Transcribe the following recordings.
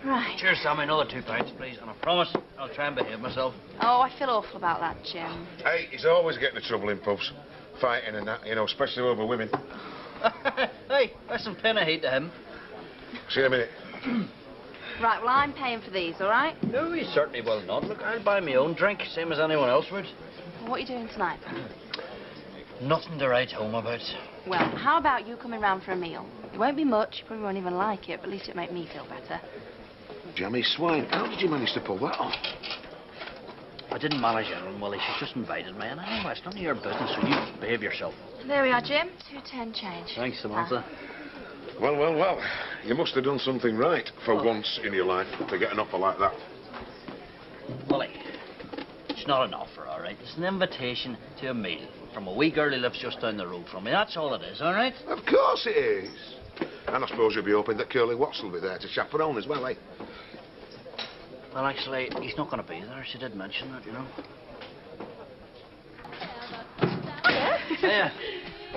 Right. Cheers, Sammy. Another 2 pints, please. And I promise I'll try and behave myself. Oh, I feel awful about that, Jim. Hey, he's always getting in trouble in pubs. Fighting and that, you know, especially over women. Hey, that's some plenty of heat to him. See you in a minute. Right, well, I'm paying for these, all right? No, he certainly will not. Look, I'll buy my own drink, same as anyone else would. Well, what are you doing tonight? Nothing to write home about. Well, how about you coming round for a meal? It won't be much, you probably won't even like it, but at least it'll make me feel better. Jammy swine, how did you manage to pull that off? I didn't manage it, Willie. She's just invited me, and anyway, it's none of your business, so you behave yourself. There we are, Jim. 2.10 change. Thanks, Samantha. Well. You must have done something right for once in your life to get an offer like that. Willie, it's not an offer, all right? It's an invitation to a meal from a wee girl who lives just down the road from me. That's all it is, all right? Of course it is. And I suppose you'll be hoping that Curly Watts will be there to chaperone as well, eh? Well, actually, he's not going to be there. She did mention that, you know. Oh, yeah? Yeah.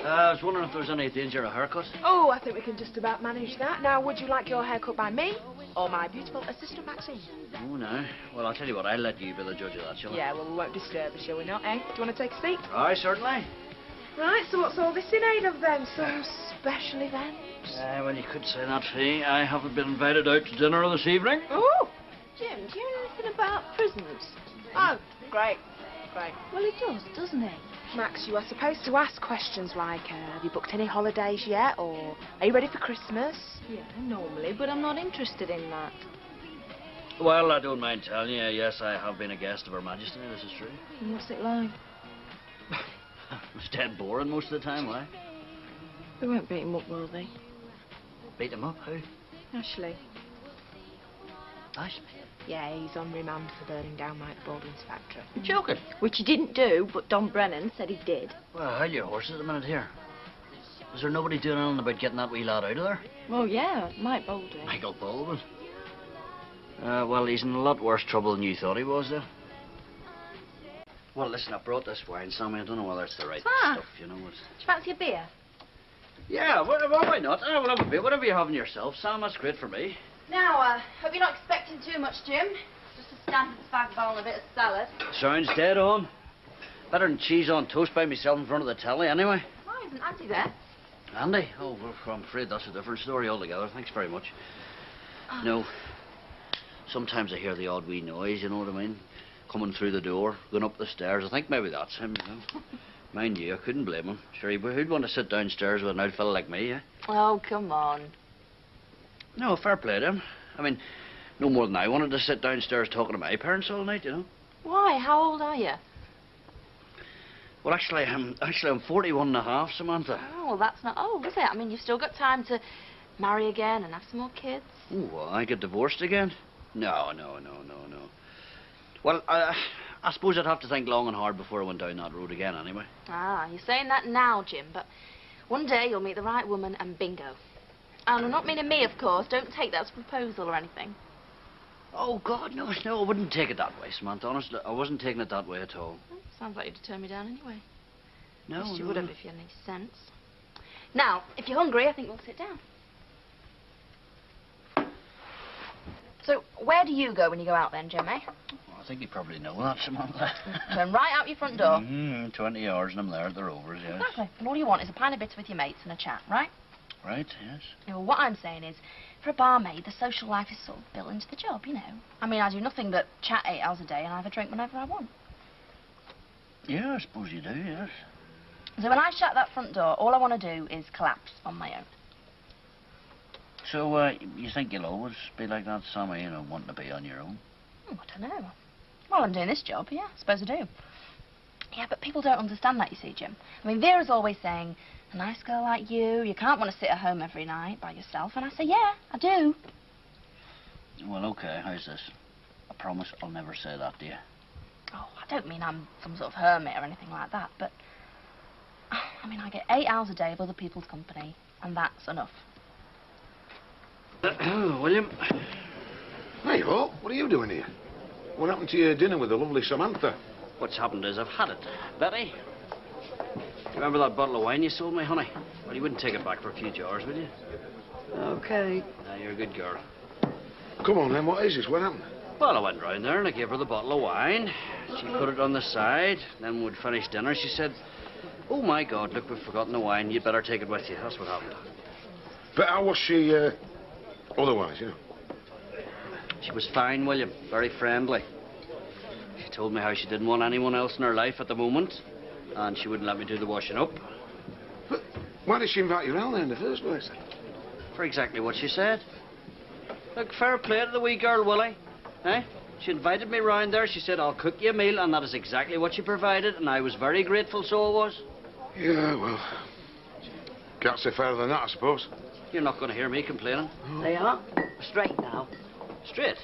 I was wondering if there was any danger of a haircut. Oh, I think we can just about manage that. Now, would you like your hair cut by me or my beautiful assistant, Maxine? Oh, no. Well, I'll tell you what, I'll let you be the judge of that, shall I? Yeah, well, we won't disturb her, shall we not, eh? Do you want to take a seat? Aye, certainly. Right, so what's all this in aid of then? Some special event? Well, you could say that, Fee. I haven't been invited out to dinner this evening. Oh! Jim, do you know anything about prisons? Oh, great. Well, he does, doesn't he? Max, you are supposed to ask questions like, have you booked any holidays yet? Or, are you ready for Christmas? Yeah, normally, but I'm not interested in that. Well, I don't mind telling you, yes, I have been a guest of Her Majesty, this is true. And what's it like? It's dead boring most of the time, why? They won't beat him up, will they? Beat him up, who? Ashley. Ashley? Yeah, he's on remand for burning down Mike Baldwin's factory. You're joking. Which he didn't do, but Don Brennan said he did. Well, hold your horses a minute here. Is there nobody doing anything about getting that wee lad out of there? Well, yeah, Mike Baldwin. Michael Baldwin? Well, he's in a lot worse trouble than you thought he was, though. Well, listen, I brought this wine, Sammy. I don't know whether it's the right stuff, you know. Do you fancy a beer? Yeah, well, why not? We'll have a beer. Whatever you're having yourself, Sam, that's great for me. Now, hope you're not expecting too much, Jim. Just a standard spag bowl and a bit of salad. Sounds dead on. Better than cheese on toast by myself in front of the telly, anyway. Why isn't Auntie there? Andy? Oh, well, I'm afraid that's a different story altogether. Thanks very much. No. Sometimes I hear the odd wee noise, you know what I mean? Coming through the door, going up the stairs. I think maybe that's him, you know. Mind you, I couldn't blame him. Sure, who'd want to sit downstairs with an old fella like me, eh? Oh, come on. No, fair play to him. I mean, no more than I wanted to sit downstairs talking to my parents all night, you know. Why? How old are you? Well, actually, I'm 41 and a half, Samantha. Oh, well, that's not old, is it? I mean, you've still got time to marry again and have some more kids. Ooh, well, I get divorced again? No. Well, I suppose I'd have to think long and hard before I went down that road again, anyway. Ah, you're saying that now, Jim, but one day you'll meet the right woman and bingo. And I'm not meaning me, of course. Don't take that as a proposal or anything. Oh, God, no, I wouldn't take it that way, Samantha. Honestly, I wasn't taking it that way at all. Well, sounds like you'd turn me down anyway. No, Guess you would have if you had any sense. Now, if you're hungry, I think we'll sit down. So, where do you go when you go out then, Jim, eh? Well, I think you probably know that, Samantha. Turn right out your front door. 20 hours and I'm there at the Rovers, yes. Exactly. And all you want is a pint of bitter with your mates and a chat, right? Right, yes. Yeah, well, what I'm saying is, for a barmaid, the social life is sort of built into the job, you know. I mean, I do nothing but chat 8 hours a day and I have a drink whenever I want. Yeah, I suppose you do, yes. So when I shut that front door, all I want to do is collapse on my own. So, you think you'll always be like that, Sammy, you know, wanting to be on your own? Oh, I don't know. Well, I'm doing this job, yeah, I suppose I do. Yeah, but people don't understand that, you see, Jim. I mean, Vera's always saying, a nice girl like you can't want to sit at home every night by yourself. And I say, yeah, I do. Well, OK, how's this? I promise I'll never say that to you. Oh, I don't mean I'm some sort of hermit or anything like that, but... I mean, I get 8 hours a day of other people's company, and that's enough. William? Hey, Ho, what are you doing here? What happened to your dinner with the lovely Samantha? What's happened is I've had it. Betty? Remember that bottle of wine you sold me, honey? Well, you wouldn't take it back for a few jars, would you? OK. Now, you're a good girl. Come on, then. What is this? What happened? Well, I went round there and I gave her the bottle of wine. She put it on the side. Then when we'd finished dinner, she said, "Oh, my God, look, we've forgotten the wine. You'd better take it with you." That's what happened. But how was she, otherwise, you know? She was fine, William. Very friendly. She told me how she didn't want anyone else in her life at the moment. And she wouldn't let me do the washing up. But why did she invite you round there in the first place, then? For exactly what she said. Look, fair play to the wee girl, Willie. Eh? She invited me round there. She said, "I'll cook you a meal," and that is exactly what she provided, and I was very grateful, so I was. Yeah, well, can't say fairer than that, I suppose. You're not going to hear me complaining. They are. Straight now. Straight?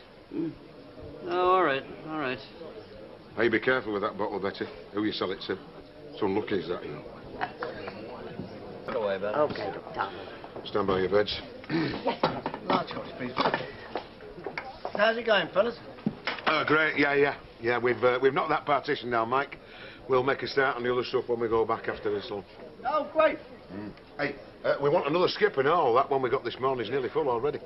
Oh, all right, all right. Hey, be careful with that bottle, Betty. Who you sell it to. It's unlucky, is that, you know. Put away, Ben. Okay, Doctor. Stand by your beds. Large horse, please. How's it going, fellas? Oh, great. Yeah, we've knocked that partition down, Mike. We'll make a start on the other stuff when we go back after this one. Oh, great. Hey, we want another skipper now. That one we got this morning's nearly full already.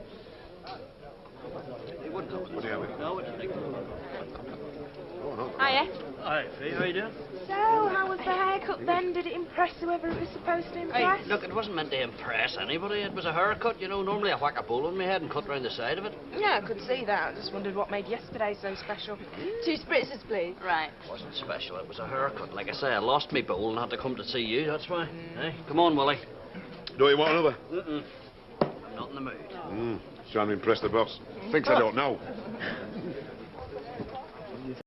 He wouldn't know. Yeah, No, it didn't. Hiya. Hi, Fee, how you doing? So, how was the haircut then? Did it impress whoever it was supposed to impress? Hey, look, it wasn't meant to impress anybody. It was a haircut, you know. Normally I whack a bowl on my head and cut round the side of it. Yeah, I could see that. I just wondered what made yesterday so special. 2 spritzes, please. Right. It wasn't special, it was a haircut. Like I say, I lost me bowl and had to come to see you, that's why. Hey, come on, Willie. Don't you want another? Mm-mm. I'm not in the mood. Trying to impress the boss. Thinks I don't know.